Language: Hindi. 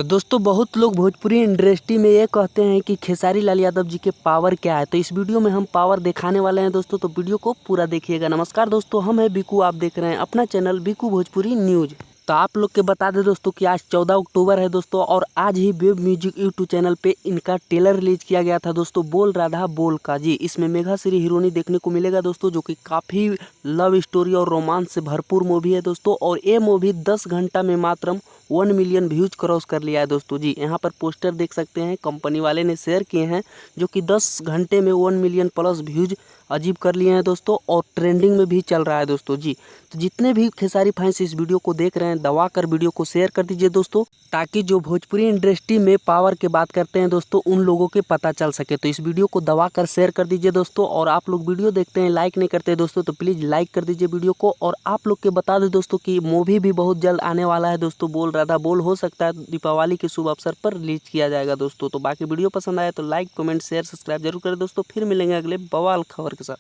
तो दोस्तों बहुत लोग भोजपुरी इंडस्ट्री में ये कहते हैं कि खेसारी लाल यादव जी के पावर क्या है। तो इस वीडियो में हम पावर दिखाने वाले हैं दोस्तों, तो वीडियो को पूरा देखिएगा। नमस्कार दोस्तों, हम हैं बिकू, आप देख रहे हैं अपना चैनल बिकू भोजपुरी न्यूज। तो आप लोग के बता दें दोस्तों कि आज 14 अक्टूबर है दोस्तों, और आज ही वेब म्यूजिक यूट्यूब चैनल पे इनका ट्रेलर रिलीज किया गया था दोस्तों, बोल राधा बोल का जी। इसमें मेघा श्री हीरोइनी देखने को मिलेगा दोस्तों, जो कि काफ़ी लव स्टोरी और रोमांस से भरपूर मूवी है दोस्तों। और ये मूवी 10 घंटा में मात्र 1 मिलियन व्यूज क्रॉस कर लिया है दोस्तों जी। यहाँ पर पोस्टर देख सकते हैं, कंपनी वाले ने शेयर किए हैं, जो कि 10 घंटे में 1 मिलियन प्लस व्यूज अचीव कर लिए हैं दोस्तों, और ट्रेंडिंग में भी चल रहा है दोस्तों जी। तो जितने भी खेसारी फैंस इस वीडियो को देख रहे हैं, दबा कर वीडियो को शेयर कर दीजिए दोस्तों, ताकि जो भोजपुरी इंडस्ट्री में पावर की बात करते हैं दोस्तों, उन लोगों के पता चल सके। तो इस वीडियो को दबा कर शेयर कर दीजिए दोस्तों। और आप लोग वीडियो देखते हैं, लाइक नहीं करते दोस्तों, तो प्लीज़ लाइक कर दीजिए वीडियो को। और आप लोग के बता दें दोस्तों कि मूवी भी बहुत जल्द आने वाला है दोस्तों, बोल राधा बोल। हो सकता है दीपावली के शुभ अवसर पर रिलीज किया जाएगा दोस्तों। तो बाकी वीडियो पसंद आया तो लाइक कमेंट शेयर सब्सक्राइब जरूर करें दोस्तों। फिर मिलेंगे अगले बवाल खबर के साथ।